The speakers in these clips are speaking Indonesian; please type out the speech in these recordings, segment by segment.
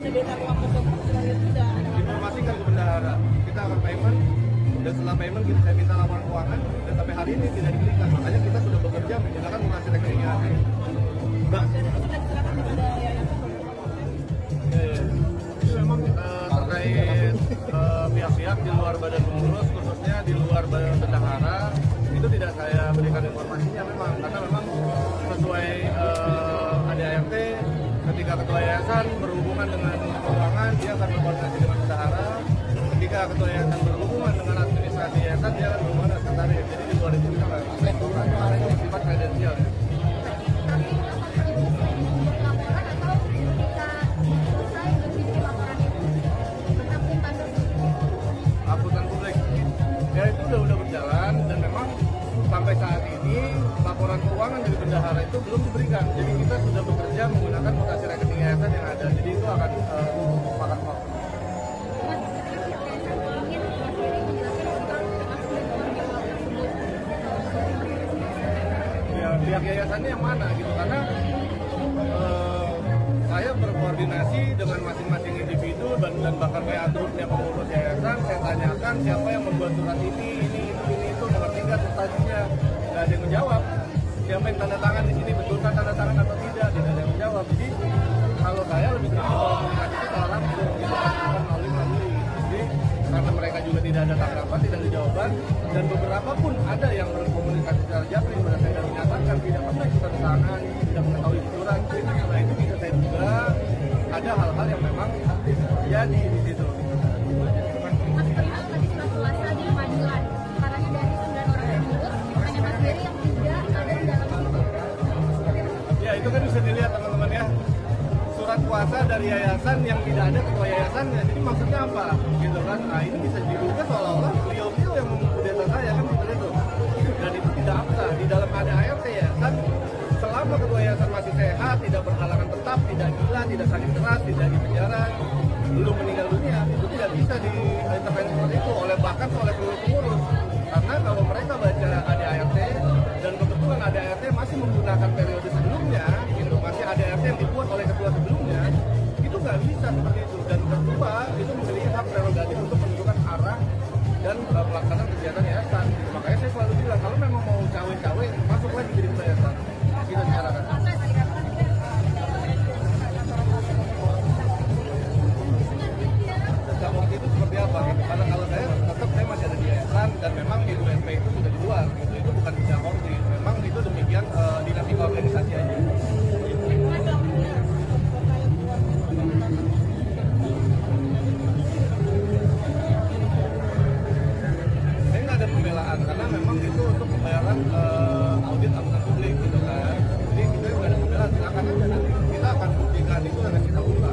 Informasikan ke bendahara, kita akan payment, dan setelah payment saya minta laporan keuangan, dan sampai hari ini tidak diberikan. Makanya kita sudah bekerja menggunakan mengasih rekeningnya. Mbak, ini memang terkait pihak-pihak di luar badan pengurus, khususnya di luar badan bendahara, itu tidak saya berikan informasinya memang, karena memang sesuai ADART, ketika ketua yayasan berhubungan dengan keuangan, dia akan berkoordinasi dengan bendahara. Ketika ketua yayasan berhubungan dengan administrasi yayasan, dia akan berhubungan dengan sekretaris. Jadi di luar itu kita nggak bisa sifat kredensial. Akuntan publik, ya itu udah berjalan, dan memang sampai saat ini laporan keuangan dari bendahara itu belum diberikan. Jadi kita sudah bekerja menggunakan mutasi rekening yayasan yang ada. Jadi itu akan makan waktu. Ya pihak yayasannya yang mana gitu, karena saya berkoordinasi dengan masing-masing individu dan bahkan kayak aturnya pengurus yayasan. Saya tanyakan siapa yang membuat surat ini itu mengerti nggak substansinya, nggak ada yang menjawab. Siapa yang tanda tangan di sini, betulkah tanda tangan atau tidak ada yang menjawab. Jadi kalau saya lebih sering komunikasi itu secara langsung, gitu bukan melalui. Jadi karena mereka juga tidak ada tanggapan, tidak ada jawaban, dan beberapa pun ada yang berkomunikasi secara japri pada saya dan menyatakan tidak pernah ikutan tangan, tidak mengetahui surat. Nah itu bisa saya duga ada hal-hal yang memang terjadi di situ. Ya itu kan bisa dilihat teman-teman ya, surat kuasa dari yayasan yang tidak ada ketua yayasannya. Jadi maksudnya apa gitu kan? Nah ini bisa diduga seolah-olah beliau-beliau yang mengkudeta saya kan seperti itu, dan itu tidak absah di dalam ADART yayasan. Selama ketua yayasan masih sehat, tidak berhalangan tetap, tidak gila, tidak sakit keras, tidak di penjara, belum meninggal dunia, itu tidak bisa diintervensi seperti itu bahkan oleh pengurus. Karena kalau mereka baca ADART, dan kebetulan ADART masih menggunakan periode sebelumnya, gitu, masih ADART yang dibuat oleh ketua sebelumnya, itu nggak bisa seperti itu. Dan ketua itu memiliki hak prerogatif untuk menentukan arah dan pelaksanaan kegiatan yayasan. Makanya saya selalu bilang, kalau memang mau cawe-cawe, masuk lagi jadi ketua yayasan. Kita bicarakan. Waktu itu seperti apa? Gitu. Karena kalau saya tetap saya masih ada di yayasan, dan memang Ibu SP itu sudah di luar. Gitu. Itu bukan bidang kordi. Memang itu demikian dinamika organisasi aja. Saya nggak ada pembelaan karena memang itu untuk pembayaran audit akuntan publik gitu kan. Jadi kita nggak ada pembelaan. Silakan aja nanti kita akan buktikan itu dan kita buka.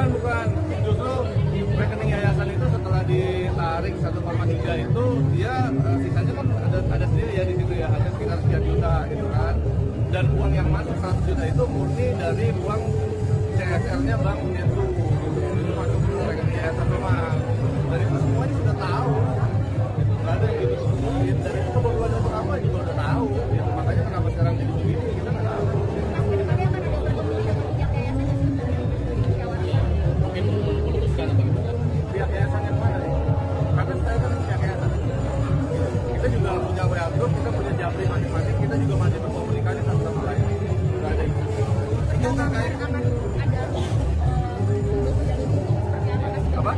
Bukan. Justru rekening yayasan itu setelah ditarik 1,3 itu dia sisanya kan ada sendiri ya di situ ya, ada sekitar sekian juta gitu kan. Dan uang yang masuk 100 juta itu murni dari uang CSR-nya Bank Netsu gitu. Itu masuk ke rekening yayasan memang. Dari itu semuanya sudah tahu. Gitu. Nggak ada yang gitu. Dari itu kebutuhan untuk apa juga udah tahu. Gitu. Makanya kenapa sekarang jadi begini kita nggak tahu. Pihak yayasan yang mana? Karena saya kan pihak yayasan. Kita juga punya WA group, kita punya japri masing-masing, kita juga masih berkomunikasi satu sama lain. Nggak ada itu. Itu terkait apa?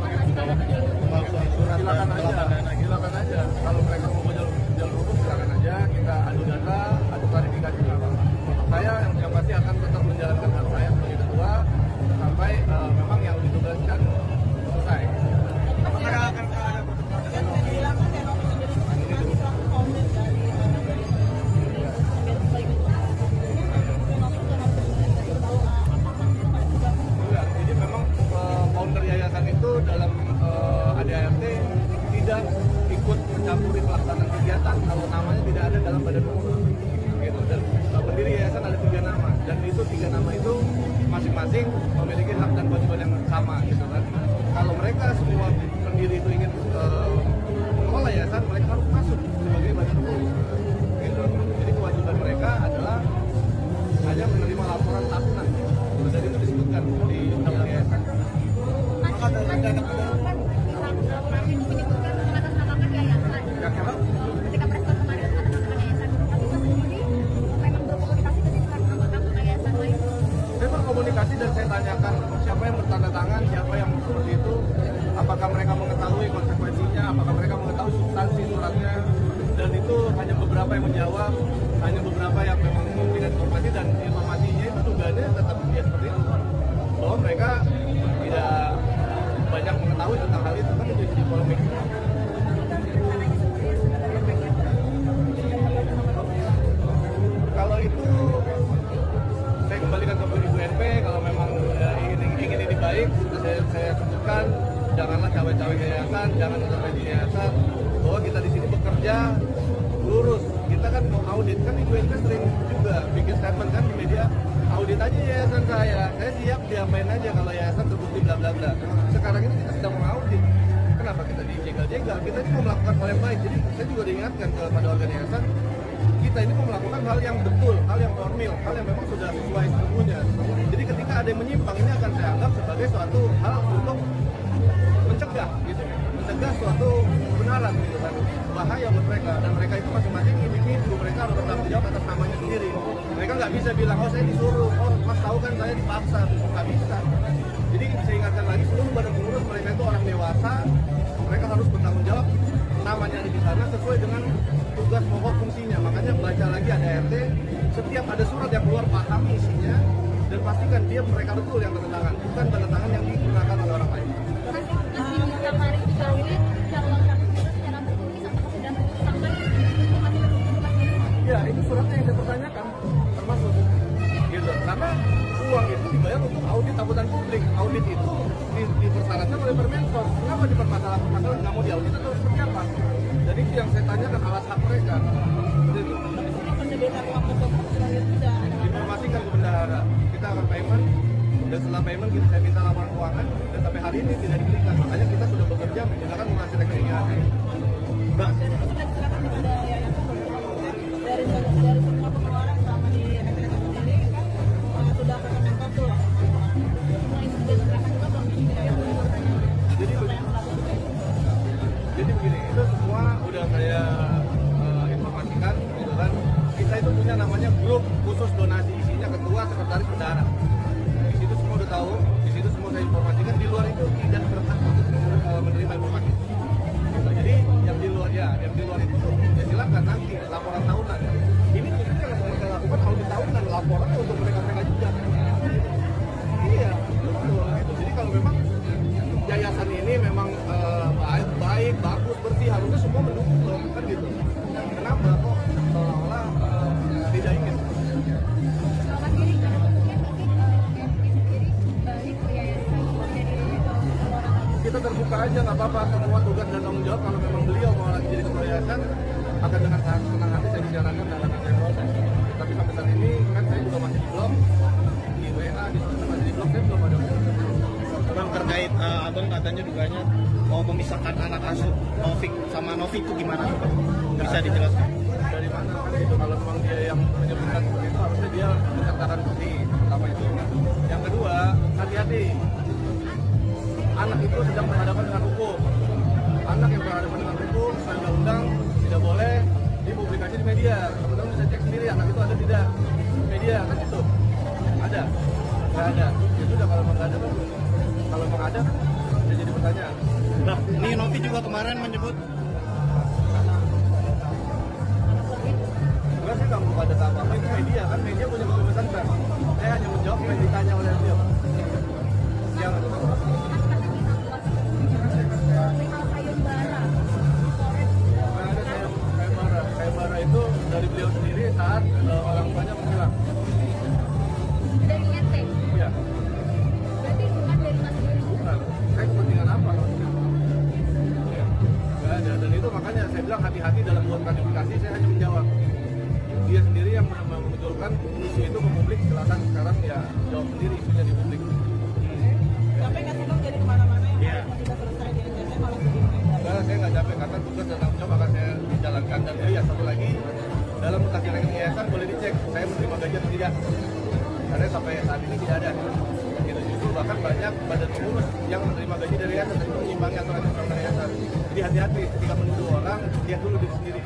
memiliki hak dan kewajiban yang sama gitu kan. Kalau mereka semua pendiri itu ingin mengelola yayasan, mereka harus masuk sebagai badan hukum gitu. Jadi kewajiban mereka adalah hanya menerima laporan tahunan, dan itu disebutkan di undang-undang yayasan. Maka dari dana kemarin menyebutkan mengatasnamakan yayasan. Ya, kenapa? Ketika preskon kemarin mengatasnamakan yayasan, tapi Mas sendiri memang berkomunikasi dengan anggota yayasan lain. Saya berkomunikasi dan saya tanyakan siapa yang bertanda tangan, siapa yang seperti itu, apakah mereka mengetahui konsekuensinya, apakah mereka mengetahui substansi suratnya, dan itu hanya beberapa yang menjawab, hanya beberapa yang memang memberikan informasi, dan informasinya itu dugaannya tetap dia seperti itu, bahwa mereka tidak banyak mengetahui tentang hal itu, kan itu jadi polemik. Kalau itu saya kembalikan ke Ibu NP, kalau memang ingin ini baik, saya sebutkan janganlah cawe-cawe yayasan, jangan intervensi yayasan, bahwa kita di sini bekerja lurus. Kita kan mau audit, kan Ibu NP sering juga bikin statement kan di media, audit aja yayasan saya siap diapain aja kalau yayasan terbukti bla bla bla. Sekarang ini kita sedang mengaudit, kenapa kita dijegal-jegal? Kita ini mau melakukan hal yang baik. Jadi saya juga diingatkan kepada organ yayasan, kita ini mau melakukan hal yang betul, hal yang formil, hal yang memang sudah sesuai sesungguhnya. Jadi ketika ada yang menyimpang, ini akan saya anggap sebagai suatu hal untuk mencegah gitu, mencegah suatu kebenaran gitu kan. Bahaya buat mereka, dan mereka itu masing-masing individu, mereka harus bertanggung jawab atas namanya sendiri. Mereka nggak bisa bilang, oh saya disuruh, oh mas tahu kan saya dipaksa, nggak bisa. Jadi saya ingatkan lagi, seluruh badan pengurus mereka itu orang dewasa, mereka harus bertanggung jawab namanya ada di sana sesuai dengan tugas pokok fungsinya. Makanya baca lagi ada RT, setiap ada surat yang keluar paham isinya dan pastikan dia mereka betul yang tanda tangan, bukan tanda tangan yang digunakan oleh orang lain. Ya, itu suratnya yang saya pertanyakan termasuk gitu, karena uang itu dibayar untuk audit akuntan publik. Audit itu dipersyaratkan oleh Permensos. Kenapa dipermasalahkan nggak mau diaudit atau seperti apa? Jadi itu yang saya tanyakan, alas hak mereka. Itu informasikan ke bendahara, kita akan payment, dan setelah payment saya minta laporan keuangan, dan sampai hari ini tidak diberikan. Makanya kita sudah bekerja menggunakan mengasih rekeningnya. Bang, dari semua pengeluaran selama di rekening ini kan sudah ke Kementerian tuh. Semua itu sudah diserahkan juga belum jadi begini, itu semua udah saya informasikan gitu kan. Kita itu punya namanya grup khusus donasi, isinya ketua, sekretaris, bendahara. Di situ semua udah tahu, di situ semua saya informasikan. Di luar itu tidak berhak untuk menerima informasi. Jadi yang di luar itu ya silakan nanti laporan tahunan. Ini khususnya yang mereka lakukan audit tahunan, laporannya untuk mereka juga. Iya, betul. Gitu. Jadi kalau memang yayasan ini memang baik, bagus, bersih, harusnya semua mendukung kan gitu. Kenapa kok seolah-olah tidak ingin? Kita terbuka aja, nggak apa-apa, semua tugas dan tanggung jawab. Kalau memang beliau mau lagi jadi ketua yayasan, akan dengan senang hati saya bicarakan dalam proses. Tapi sampai saat ini kan saya juga masih di blog, di WA, di sosial masih di blog, saya belum ada. Bang, terkait abang katanya duganya mau memisahkan anak asuh Novik sama Novi itu gimana? Bisa dijelaskan? Dari mana kan itu, kalau memang dia yang menyebutkan seperti itu, harusnya dia menceritakan bukti. Pertama itu. Yang kedua, hati-hati. Anak itu sedang berhadapan dengan hukum. Anak yang berhadapan dengan hukum, sesuai undang-undang, tidak boleh dipublikasi di media. Teman-teman bisa cek sendiri anak itu ada tidak di media kan itu. Ada? Nggak ada. Ya sudah, kalau memang nggak ada kan. Kalau memang ada, bisa jadi pertanyaan. Nah, ini Novi juga kemarin menyebut enggak sih, kamu ada apa-apa, itu media kan, media punya kebebasan pers. Saya hanya menjawab yang ditanya oleh beliau. Yang sayembara itu dari beliau sendiri saat orang tuanya menghilang. Dari RT? Iya. Berarti bukan dari Mas Diri? Bukan. Saya kepentingan apa? Ya. Nggak ada. Dan itu makanya saya bilang hati-hati dalam buat klarifikasi. Saya hanya menjawab. Dia sendiri yang memunculkan isu itu ke publik. Silakan sekarang ya jawab sendiri isunya di publik. ada karena tugas dan tanggung jawab akan saya jalankan. Dan ya satu lagi, dalam kasih rekening yayasan boleh dicek saya menerima gaji atau tidak, karena sampai saat ini tidak ada. Gitu, justru bahkan banyak badan pengurus yang menerima gaji dari yayasan dan itu menyimpangi aturan yayasan. Jadi hati-hati ketika menuduh orang, lihat dulu diri sendiri.